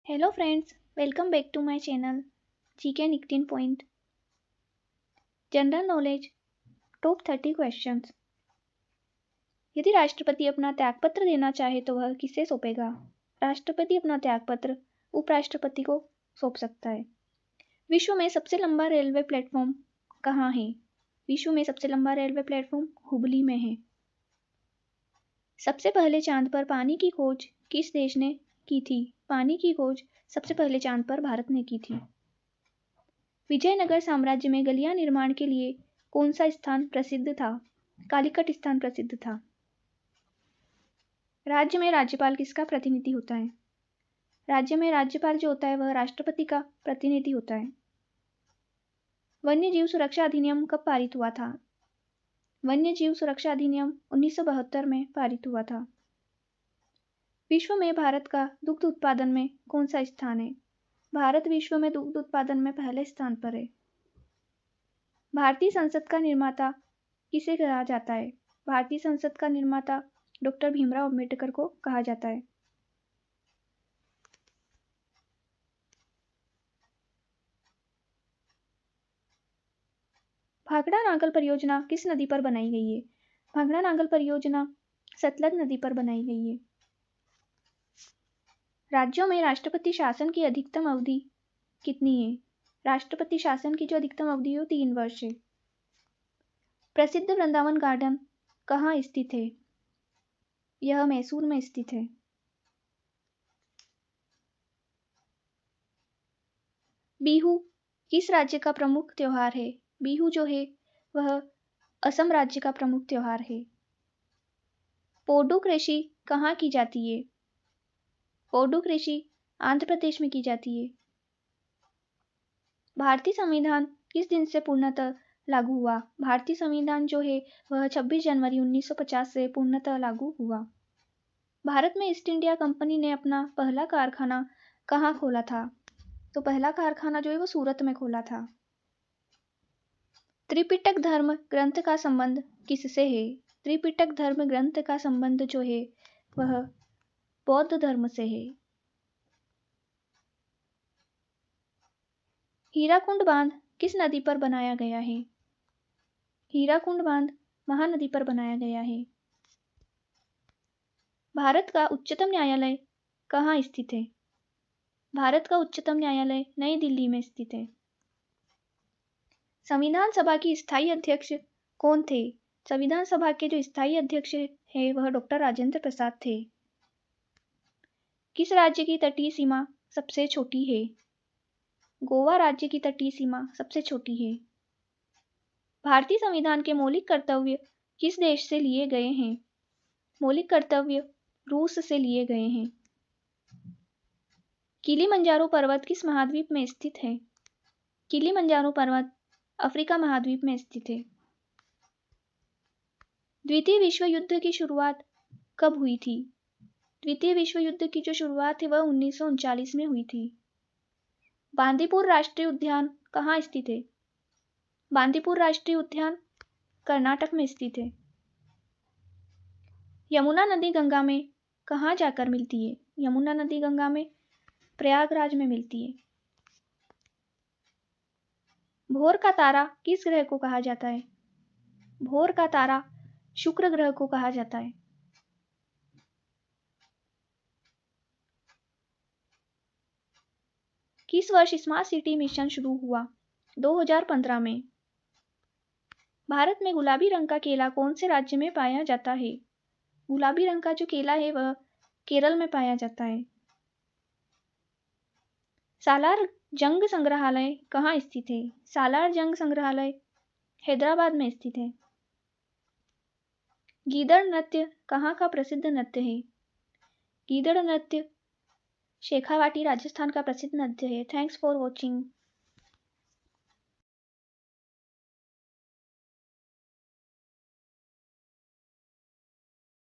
Hello friends, welcome back to my channel GK 19 Point. General knowledge top 30 questions. यदि राष्ट्रपति अपना त्यागपत्र देना चाहे तो वह किसे सौंपेगा? राष्ट्रपति अपना त्यागपत्र उपराष्ट्रपति को सौंप सकता है। विश्व में सबसे लंबा रेलवे प्लेटफॉर्म कहाँ है? विश्व में सबसे लंबा रेलवे प्लेटफॉर्म हुबली में है। सबसे पहले चांद पर पानी की खोज किस देश ने की थी? पानी की खोज सबसे पहले चांद पर भारत ने की थी। विजयनगर साम्राज्य में गलियां निर्माण के लिए कौन सा स्थान प्रसिद्ध था? कालीकट स्थान प्रसिद्ध था। राज्य में राज्यपाल किसका प्रतिनिधि होता है? राज्य में राज्यपाल जो होता है वह राष्ट्रपति का प्रतिनिधि होता है। वन्य जीव सुरक्षा अधिनियम कब पारित हुआ था? वन्य जीव सुरक्षा अधिनियम 1972 में पारित हुआ था। विश्व में भारत का दुग्ध उत्पादन में कौन सा स्थान है? भारत विश्व में दुग्ध उत्पादन में पहले स्थान पर है। भारतीय संसद का निर्माता किसे कहा जाता है? भारतीय संसद का निर्माता डॉक्टर भीमराव अंबेडकर को कहा जाता है। भाखड़ा नागल परियोजना किस नदी पर बनाई गई है? भाखड़ा नागल परियोजना सतलज नदी पर बनाई गई है। राज्यों में राष्ट्रपति शासन की अधिकतम अवधि कितनी है? राष्ट्रपति शासन की जो अधिकतम अवधि है वो 3 वर्ष है। प्रसिद्ध वृंदावन गार्डन कहाँ स्थित है? यह मैसूर में स्थित है। बिहू किस राज्य का प्रमुख त्योहार है? बिहू जो है वह असम राज्य का प्रमुख त्योहार है। पोडू कृषि कहाँ की जाती है? पोडू कृषि आंध्र प्रदेश में की जाती है। भारतीय संविधान किस दिन से पूर्णतः लागू हुआ? भारतीय संविधान जो है वह 26 जनवरी 1950 से पूर्णतः लागू हुआ। भारत में ईस्ट इंडिया कंपनी ने अपना पहला कारखाना कहाँ खोला था? तो पहला कारखाना जो है वो सूरत में खोला था। त्रिपिटक धर्म ग्रंथ का संबंध किससे है? त्रिपिटक धर्म ग्रंथ का संबंध जो है वह बौद्ध धर्म से है। हीराकुंड बांध किस नदी पर बनाया गया है? हीराकुंड बांध महानदी पर बनाया गया है। भारत का उच्चतम न्यायालय कहाँ स्थित है? भारत का उच्चतम न्यायालय नई दिल्ली में स्थित है। संविधान सभा की स्थायी अध्यक्ष कौन थे? संविधान सभा के जो स्थायी अध्यक्ष है वह डॉक्टर राजेंद्र प्रसाद थे। किस राज्य की तटीय सीमा सबसे छोटी है? गोवा राज्य की तटीय सीमा सबसे छोटी है। भारतीय संविधान के मौलिक कर्तव्य किस देश से लिए गए हैं? मौलिक कर्तव्य रूस से लिए गए हैं। किलिमंजारो पर्वत किस महाद्वीप में स्थित है? किलिमंजारो पर्वत अफ्रीका महाद्वीप में स्थित है। द्वितीय विश्व युद्ध की शुरुआत कब हुई थी? द्वितीय विश्व युद्ध की जो शुरुआत है वह 1939 में हुई थी। बांदीपुर राष्ट्रीय उद्यान कहाँ स्थित है? बांदीपुर राष्ट्रीय उद्यान कर्नाटक में स्थित है। यमुना नदी गंगा में कहाँ जाकर मिलती है? यमुना नदी गंगा में प्रयागराज में मिलती है। भोर का तारा किस ग्रह को कहा जाता है? भोर का तारा शुक्र ग्रह को कहा जाता है। किस वर्ष स्मार्ट सिटी मिशन शुरू हुआ? 2015 में। भारत में गुलाबी रंग का केला कौन से राज्य में पाया जाता है? गुलाबी रंग का जो केला है वह केरल में पाया जाता है। सालार जंग संग्रहालय कहाँ स्थित है? सालार जंग संग्रहालय हैदराबाद में स्थित है। गीदड़ नृत्य कहाँ का प्रसिद्ध नृत्य है? गीदड़ नृत्य शेखावाटी राजस्थान का प्रसिद्ध नृत्य है। Thanks for watching.